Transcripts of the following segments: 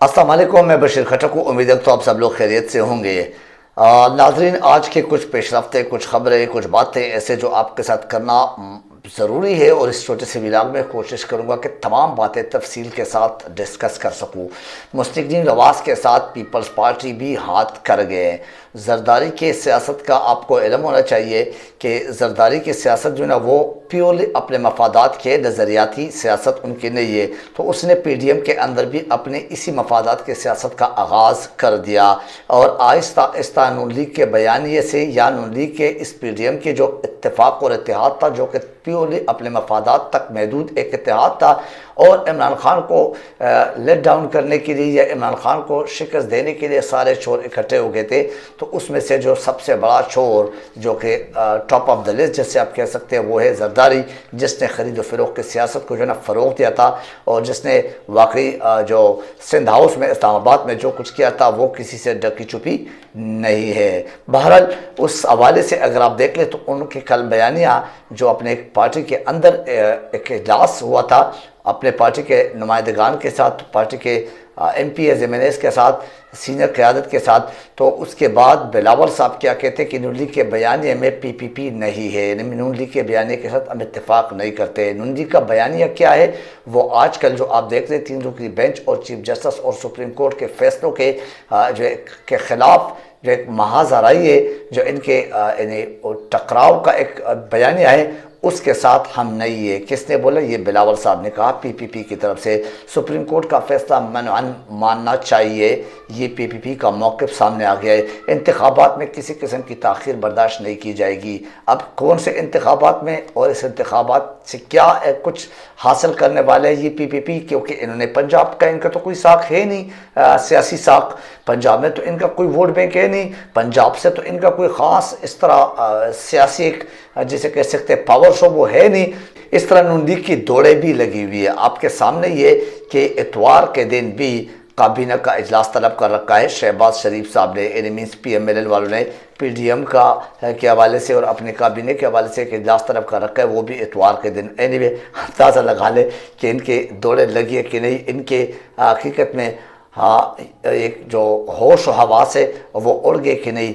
अस्सलाम वालेकुम, मैं बशीर खटक हूँ। उम्मीद है तो आप सब लोग खैरियत से होंगे। नाजरीन, आज के कुछ पेशरफ्ते, कुछ खबरें, कुछ बातें ऐसे जो आपके साथ करना ज़रूरी है, और इस छोटे से व्लॉग में कोशिश करूँगा कि तमाम बातें तफसील के साथ डिस्कस कर सकूँ। मुस्लिम नवाज के साथ पीपल्स पार्टी भी हाथ कर गए। जरदारी के सियासत का आपको इल्म होना चाहिए कि जरदारी की सियासत जो है ना, वो प्योरली अपने मफादात के नज़रियाती सियासत उनकी नहीं है। तो उसने PDM के अंदर भी अपने इसी मफादात के सियासत का आगाज़ कर दिया, और आहिस्ता आहिस्ता नून लीग के बयानिए से या नून लीग के इस PDM के जो इत्तेफाक और इत्तेहाद था, जो कि प्योरली अपने मफादात तक महदूद एक इत्तेहाद था, और इमरान खान को लेट डाउन करने के लिए या इमरान खान को शिकस्त देने के लिए सारे चोर इकट्ठे हो गए थे। तो उसमें से जो सबसे बड़ा चोर, जो कि टॉप ऑफ द लिस्ट जैसे आप कह सकते हैं, वो है जरदारी, जिसने ख़रीद फ़रोख्त की सियासत को जो है ना फ़रोग़ दिया था, और जिसने वाकई जो सिंध हाउस में इस्लामाबाद में जो कुछ किया था वो किसी से ढकी छुपी नहीं है। बहरहाल उस हवाले से अगर आप देख लें तो उनके कल बयानिया जो अपने पार्टी के अंदर एक इजलास हुआ था अपने पार्टी के नुमाइंदगान के साथ, पार्टी के MPs MNAs के साथ, सीनियर क़यादत के साथ, तो उसके बाद बिलावल साहब क्या कहते कि नून लीग के बयानिए में PPP नहीं है, नून लीग के बयानिए के साथ हम इत्तेफाक नहीं करते। नून लीग का बयानिया क्या है, वो आजकल जो आप देख रहे हैं 3 रुकनी बेंच और चीफ जस्टिस और सुप्रीम कोर्ट के फैसलों के जो के ख़िलाफ़ जो एक महाजराई है, जो इनके टकराव का एक बयानिया है, उसके साथ हम नहीं है। किसने बोला? ये बिलावल साहब ने कहा PPP की तरफ से। सुप्रीम कोर्ट का फैसला मानना चाहिए, ये PPP का मौक़िफ़ सामने आ गया है। इंतखाबात में किसी किस्म की ताख़ीर बर्दाश्त नहीं की जाएगी। अब कौन से इंतखाबात में और इस इंतखाबात से क्या कुछ हासिल करने वाले हैं ये PPP, क्योंकि इन्होंने पंजाब का इनका तो कोई साख है नहीं, सियासी साख। पंजाब में तो इनका कोई वोट बैंक है नहीं, पंजाब से तो इनका कोई ख़ास इस तरह सियासी जिसे कह सकते हैं पावर शो वो है नहीं। इस तरह नून लीग की दौड़े भी लगी हुई है। आपके सामने ये कि इतवार के दिन भी काबीना का इजलास तलब कर रखा है शहबाज शरीफ साहब ने, यानी मीन्स PMLN वालों ने PDM का के हवाले से और अपने काबीने के हवाले से एक इजलास तलब कर रखा है, वो भी इतवार के दिन। एनीवे अंदाज़ा लगा ले कि इनके दौड़े लगी है कि नहीं। इनके हकीकत में एक जो होश व हवास है वो उड़ गए कि नहीं।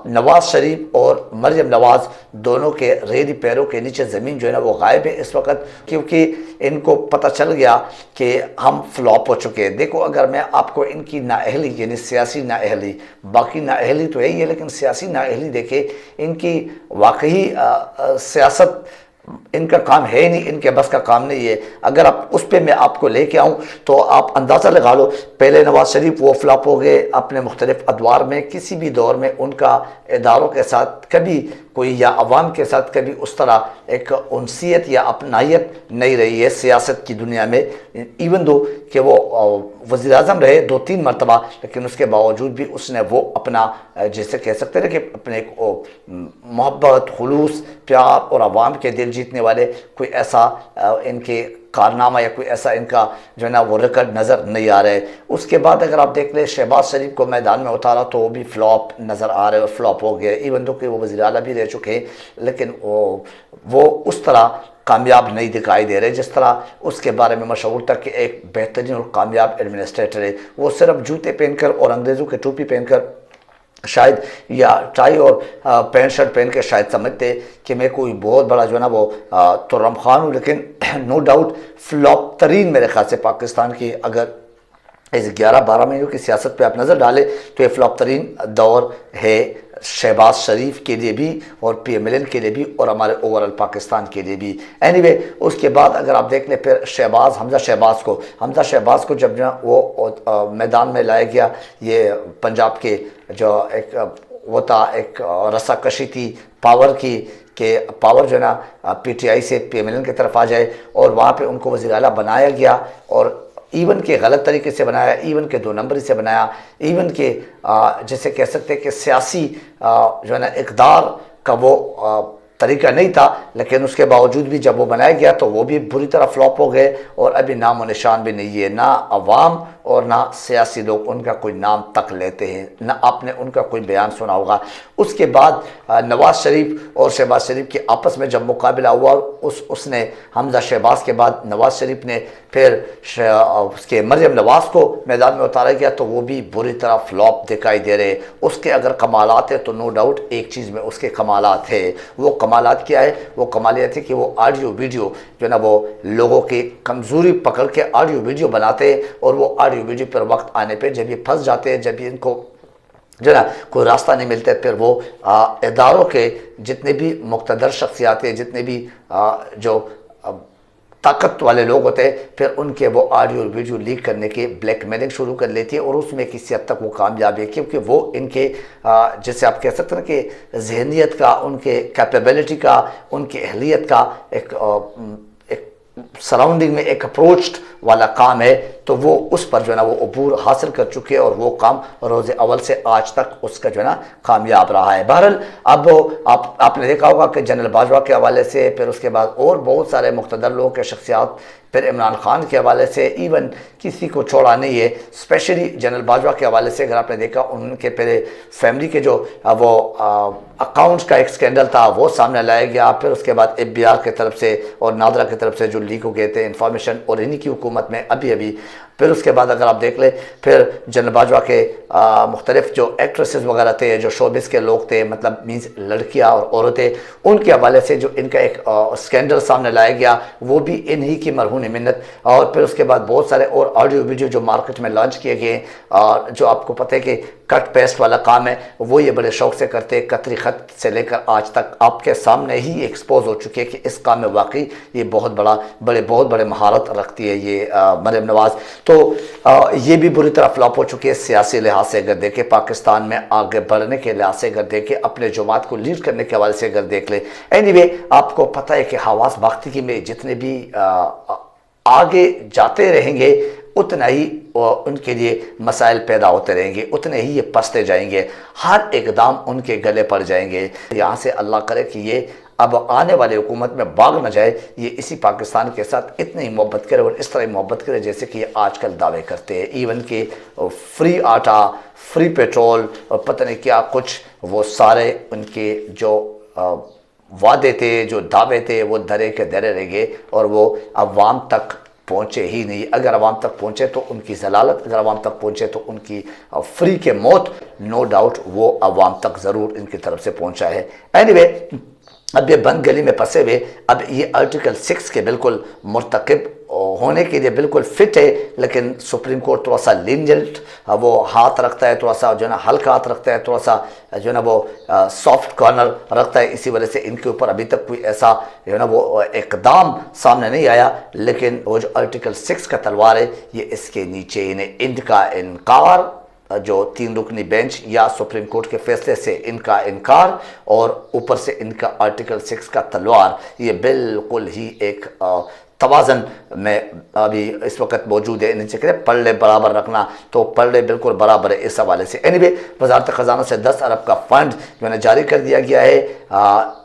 नवाज शरीफ और मरियम नवाज दोनों के रेरी पैरों के नीचे ज़मीन जो है ना वो गायब है इस वक्त, क्योंकि इनको पता चल गया कि हम फ्लॉप हो चुके हैं। देखो, अगर मैं आपको इनकी नाअहली यानी सियासी नाअहली, बाकी नाअहली तो यही है, लेकिन सियासी नाअहली देखे, इनकी वाकई सियासत इनका काम है ही नहीं, इनके बस का काम नहीं है। अगर आप उस पर मैं आपको लेके आऊँ तो आप अंदाज़ा लगा लो, पहले नवाज शरीफ वो फ्लॉप हो गए अपने मुख्तलिफ अदवार में। किसी भी दौर में उनका इदारों के साथ कभी कोई या अवाम के साथ कभी उस तरह एक उनसीयत या अपनायत नहीं रही है सियासत की दुनिया में। इवन दो कि वो वज़ीर आज़म रहे 2-3 मरतबा, लेकिन उसके बावजूद भी उसने वो अपना जैसे कह सकते हैं कि अपने मोहब्बत, खुलूस, प्यार और अवाम के दिल जीतने वाले कोई ऐसा इनके कारनामा या कोई ऐसा इनका जो है ना वो रिकॉर्ड नज़र नहीं आ रहा है। उसके बाद अगर आप देख लें शहबाज शरीफ को मैदान में उतारा तो वो भी फ्लॉप नज़र आ रहे और फ्लॉप हो गए। इवन दो कि वो वज़ीर आला भी रह चुके हैं, लेकिन वो उस तरह कामयाब नहीं दिखाई दे रहे जिस तरह उसके बारे में मशहूर तक कि एक बेहतरीन और कामयाब एडमिनिस्ट्रेटर है। वो सिर्फ जूते पहनकर और अंग्रेज़ों की टोपी पहनकर शायद या टाई और पैंट शर्ट पहन के शायद समझते कि मैं कोई बहुत बड़ा जो है ना वो तुर्रम खान हूँ, लेकिन नो डाउट फ्लॉप तरीन मेरे ख्याल से पाकिस्तान की अगर इस 11-12 महीनों की सियासत पे आप नज़र डालें तो ये फ्लॉप तरीन दौर है शहबाज शरीफ के लिए भी और PMLN के लिए भी और हमारे ओवरऑल पाकिस्तान के लिए भी। एनीवे उसके बाद अगर आप देख लें फिर हमजा शहबाज को जब वो मैदान में लाया गया, ये पंजाब के जो एक वो था एक रस्साकशी थी पावर की कि पावर जो है ना PTI से PMLN की तरफ आ जाए, और वहाँ पे उनको वज़ीर आला बनाया गया, और इवन के गलत तरीके से बनाया, इवन के 2 नंबरी से बनाया, इवन के जैसे कह सकते हैं कि सियासी जो है ना इक़दार का वो तरीका नहीं था, लेकिन उसके बावजूद भी जब वो बनाया गया तो वो भी बुरी तरह फ्लॉप हो गए, और अभी नाम और निशान भी नहीं है। ना अवाम और ना सियासी लोग उनका कोई नाम तक लेते हैं, ना आपने उनका कोई बयान सुना होगा। उसके बाद नवाज शरीफ और शहबाज शरीफ के आपस में जब मुकाबला हुआ, उसने हमजा शहबाज के बाद नवाज शरीफ ने फिर उसके मरियम नवाज को मैदान में उतारा गया, तो वो भी बुरी तरह फ्लॉप दिखाई दे रहे। उसके अगर कमालात है तो नो डाउट एक चीज़ में उसके कमालात है। वो कमालात क्या है? वो कमाल ये थे कि वो ऑडियो वीडियो जो ना वो लोगों की कमज़ोरी पकड़ के ऑडियो वीडियो बनाते, और वो ऑडियो वीडियो पर वक्त आने पर जब ये फंस जाते हैं, जब इनको जो ना कोई रास्ता नहीं मिलता, फिर वो इदारों के जितने भी मुक़्तदर शख्सियात हैं, जितने भी जो ताकत वाले लोग होते हैं, फिर उनके वो ऑडियो वीडियो लीक करने के ब्लैकमेलिंग शुरू कर लेती है, और उसमें किसी हद तक वो कामयाब है, क्योंकि वो इनके जैसे आप कह सकते हैं कि जहनीत का, उनके कैपेबिलिटी का, उनकी अहलियत का एक सराउंडिंग में एक अप्रोच वाला काम है, तो वो उस पर जो है ना वो अबूर हासिल कर चुके हैं, और वो काम रोज़े अव्वल से आज तक उसका जो है ना कामयाब रहा है। बहरहाल अब आपने देखा होगा कि जनरल बाजवा के हवाले से, फिर उसके बाद और बहुत सारे मुक़्तदर लोगों के शख्सियात, फिर इमरान खान के हवाले से, इवन किसी को छोड़ा नहीं है, स्पेशली जनरल बाजवा के हवाले से अगर आपने देखा, उनके पहले फैमिली के जो वो अकाउंट्स का एक स्कैंडल था वो सामने लाया गया, फिर उसके बाद FBI की तरफ से और नादरा की तरफ से जो लीक हो गए थे इंफॉर्मेशन, और इन्हीं की हुकूमत में अभी फिर उसके बाद अगर आप देख लें, फिर जनरल बाजवा के मुख्तलिफ जो एक्ट्रेसेस वगैरह थे, जो शोबिस के लोग थे, मतलब मीन्स लड़कियां और औरतें, उनके हवाले से जो इनका एक स्कैंडल सामने लाया गया, वो भी इन्हीं की मरहून मिन्नत। और फिर उसके बाद बहुत सारे और ऑडियो वीडियो जो मार्केट में लॉन्च किए गए, और जो आपको पता है कि कट पेस्ट वाला काम है, वो ये बड़े शौक से करते हैं, कतरी ख़त से लेकर आज तक आपके सामने ही एक्सपोज हो चुके हैं कि इस काम में वाकई ये बहुत बड़े महारत रखती है ये मरियम नवाज़। तो ये भी बुरी तरह फ्लॉप हो चुकी है सियासी लिहाज से अगर देखें, पाकिस्तान में आगे बढ़ने के लिहाज से अगर देखें, अपने जमात को लीड करने के हवाले से अगर देख लें। एनीवे, आपको पता है कि हवास बाख्तिकी में जितने भी आगे जाते रहेंगे, उतना ही उनके लिए मसाइल पैदा होते रहेंगे, उतने ही ये पसते जाएंगे, हर इकदाम उनके गले पड़ जाएंगे। यहाँ से अल्लाह करे कि ये अब आने वाली हुकूमत में भाग न जाए, ये इसी पाकिस्तान के साथ इतनी ही मोहब्बत करे और इस तरह मोहब्बत करे जैसे कि ये आजकल दावे करते हैं। इवन कि फ्री आटा, फ्री पेट्रोल और पता नहीं क्या कुछ, वो सारे उनके जो वादे थे, जो दावे थे, वो धरे के धरे रह गए, और वो अवाम तक पहुँचे ही नहीं। अगर अवाम तक पहुँचे तो उनकी जलालत, अगर अवाम तक पहुँचे तो उनकी फ्री के मौत, नो डाउट वो अवाम तक ज़रूर इनकी तरफ से पहुँचा है। एनीवे, अब ये बंद गली में फंसे हुए, अब ये आर्टिकल 6 के बिल्कुल मुर्तकिब होने के लिए बिल्कुल फिट है, लेकिन सुप्रीम कोर्ट थोड़ा सा लीनियंट वो हाथ रखता है, थोड़ा सा जो है ना हल्का हाथ रखता है, थोड़ा सा जो है ना वो सॉफ्ट कॉर्नर रखता है। इसी वजह से इनके ऊपर अभी तक कोई ऐसा जो है ना वो इकदाम सामने नहीं आया, लेकिन वो जो आर्टिकल 6 का तलवार है, ये इसके नीचे इन्हें इनका इनकार, जो 3 रुकनी बेंच या सुप्रीम कोर्ट के फैसले से इनका इनकार, और ऊपर से इनका आर्टिकल 6 का तलवार, ये बिल्कुल ही एक तवाज़न में अभी इस वक्त मौजूद है। इनसे कहते पल्ले बराबर रखना, तो पल्ले बिल्कुल बराबर है इस हवाले से। एनीवे, वज़ारत ख़ज़ाना से 10 अरब का फ़ंड जो है जारी कर दिया गया है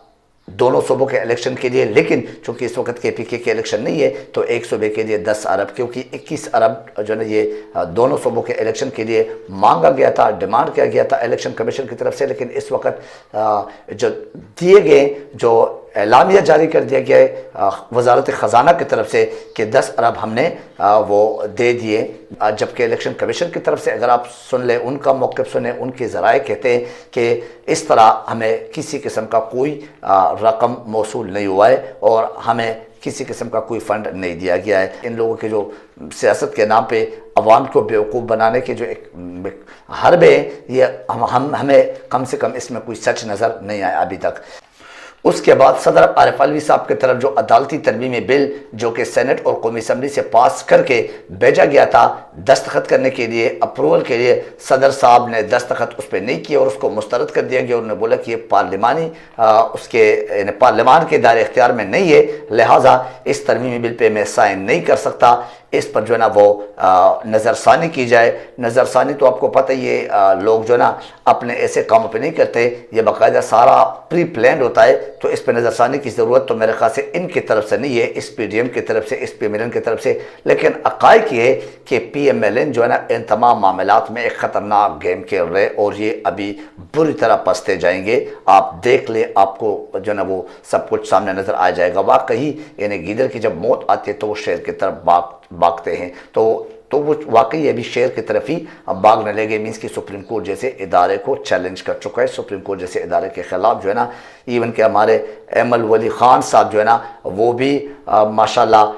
दोनों सूबों के इलेक्शन के लिए, लेकिन चूंकि इस वक्त KPK के इलेक्शन नहीं है, तो एक सूबे के लिए 10 अरब, क्योंकि 21 अरब जो है ये दोनों सूबों के इलेक्शन के लिए मांगा गया था, डिमांड किया गया था इलेक्शन कमीशन की तरफ से। लेकिन इस वक्त जो दिए गए, जो एलामिया जारी कर दिया गया है वज़ारत ख़ज़ाना की तरफ से कि 10 अरब हमने वो दे दिए, जबकि इलेक्शन कमीशन की तरफ से अगर आप सुन लें, उनका मौक़िफ़ सुने, उनके ज़राए कहते हैं कि इस तरह हमें किसी किस्म का कोई रकम मौसूल नहीं हुआ है, और हमें किसी किस्म का कोई फ़ंड नहीं दिया गया है। इन लोगों के जो सियासत के नाम पे अवाम को बेवकूफ़ बनाने के जो एक हरबे, ये हमें कम से कम इसमें कोई सच नज़र नहीं आया अभी तक। उसके बाद सदर आरिफ अलवी साहब की तरफ जो अदालती तरमीमी बिल जो कि सेनेट और कौमी असम्बली से पास करके भेजा गया था दस्तखत करने के लिए, अप्रूवल के लिए, सदर साहब ने दस्तखत उस पर नहीं किए और उसको मुस्तरद कर दिया गया। उन्होंने बोला कि ये पार्लिमानी उसके पार्लिमान के दायरे इख्तियार में नहीं है, लिहाजा इस तरमीमी बिल पे मैं साइन नहीं कर सकता। इस पर जो है ना वो नज़रसानी की जाए। नज़रसानी तो आपको पता ही है, लोग जो है ना अपने ऐसे काम पे नहीं करते, ये बाकायदा सारा प्री प्लान होता है तो इस पर नज़रसानी की ज़रूरत तो मेरे ख्याल से इनकी तरफ से नहीं है, इस PDM की तरफ से, इस PMLN की तरफ से, लेकिन अकाइक ये कि PMLN जो है ना इन तमाम मामलात में एक ख़तरनाक गेम खेल रहे और ये अभी बुरी तरह पसते जाएंगे। आप देख ले, आपको जो है ना वो सब कुछ सामने नज़र आ जाएगा। वाकई यानी गीदड़ की जब मौत आती है तो वो शेर की तरफ भागते हैं, तो वो वाकई अभी शेर की तरफ ही भागने लगे। मीन्स कि सुप्रीम कोर्ट जैसे इदारे को चैलेंज कर चुका है। सुप्रीम कोर्ट जैसे इदारे के ख़िलाफ़ जो है ना, इवन के हमारे एमल वली ख़ान साहब जो है ना वो भी माशाल्लाह,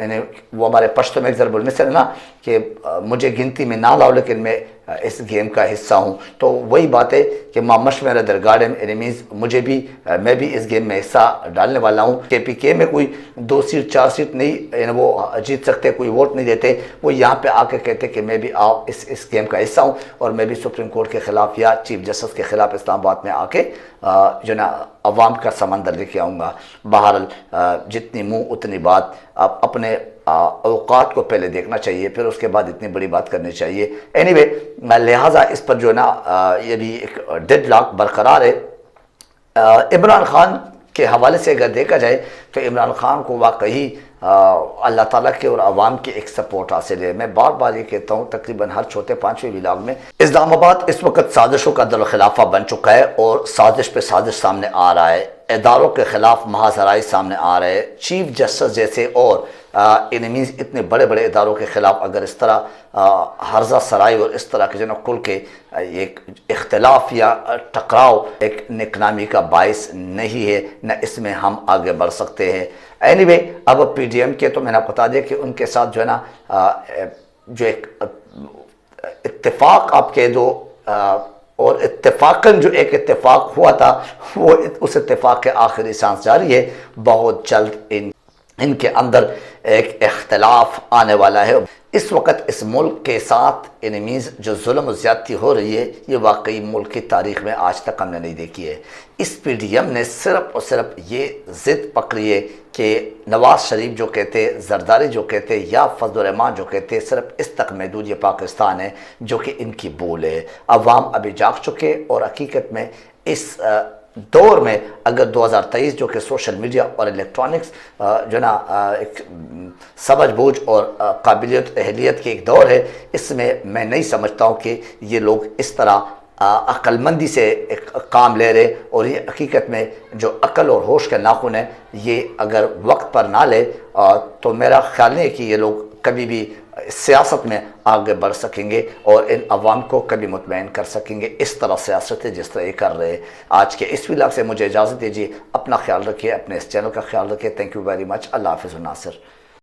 यानी वो हमारे पश्तो में एक ज़रबुल मिसल है ना कि मुझे गिनती में ना लाओ लेकिन मैं इस गेम का हिस्सा हूँ। तो वही बात है कि मामश मेरा दरगार्डन एनिमीज़ मुझे भी, मैं भी इस गेम में हिस्सा डालने वाला हूँ। KPK में कोई 2 सीट 4 सीट नहीं वो जीत सकते, कोई वोट नहीं देते। वो यहाँ पे आके कहते कि मैं भी आओ इस गेम का हिस्सा हूँ और मैं भी सुप्रीम कोर्ट के ख़िलाफ़ या चीफ जस्टिस के ख़िलाफ़ इस्लामाबाद में आके जो ना अवाम का समंदर लेके आऊँगा। बहरहाल जितनी मुँह उतनी बात। आप अपने औकात को पहले देखना चाहिए, फिर उसके बाद इतनी बड़ी बात करनी चाहिए। एनीवे, लिहाजा इस पर जो है ना ये भी एक डेडलॉक बरकरार है। इमरान खान के हवाले से अगर देखा जाए तो इमरान खान को वाकई अल्लाह ताला के और आवाम की एक सपोर्ट हासिल है। मैं बार बार ये कहता हूँ, तकरीबन हर चौथे पाँचवें व्लॉग में, इस्लामाबाद इस वक्त साजिशों का दरखिलाफा बन चुका है और साजिश पे साजिश सामने आ रहा है। इदारों के ख़िलाफ़ महाजराई सामने आ रहे हैं। चीफ जस्टिस जैसे और एनिमीज़ इतने बड़े बड़े इदारों के ख़िलाफ़ अगर इस तरह हर्जा सराई और इस तरह के जो ना खुल के एक इख्तलाफ या टकराव एक नेकनामी का बायस नहीं है, न इसमें हम आगे बढ़ सकते हैं। एनीवे, अब PDM के तो मैंने बता दिया कि उनके साथ जो है ना जो एक इत्तेफाक आप कह दो, और इत्तेफाकन जो एक इत्तेफाक हुआ था वो उस इत्तेफाक के आखिरी सांस जारी है। बहुत जल्द इनके अंदर एक इख्तलाफ आने वाला है। इस वक्त इस मुल्क के साथ एनिमीज़ जो जुल्म ज़्यादती हो रही है, ये वाकई मुल्क की तारीख़ में आज तक हमने नहीं देखी है। इस PDM ने सिर्फ़ और सिर्फ ये ज़िद पकड़ी है कि नवाज़ शरीफ जो कहते, जरदारी जो कहते या फजल रहमान जो कहते, सिर्फ इस तक महदूद ये पाकिस्तान है जो कि इनकी बोल है। अवाम अभी जाग चुके और हकीकत में इस दौर में अगर 2023 जो कि सोशल मीडिया और इलेक्ट्रॉनिक्स जो ना एक समझ बूझ और काबिलियत अहलियत की एक दौर है, इसमें मैं नहीं समझता हूँ कि ये लोग इस तरह अक्लमंदी से एक काम ले रहे। और ये हकीकत में जो अकल और होश के नाखून है, ये अगर वक्त पर ना ले तो मेरा ख्याल नहीं है कि ये लोग कभी भी सियासत में आगे बढ़ सकेंगे और इन अवाम को कभी मुतमईन कर सकेंगे। इस तरह सियासत है जिस तरह ये कर रहे हैं। आज के इस व्लॉग से मुझे इजाज़त दीजिए। अपना ख्याल रखिए, अपने इस चैनल का ख्याल रखिए। Thank you very much. अल्लाह हाफ़िज़ नासिर।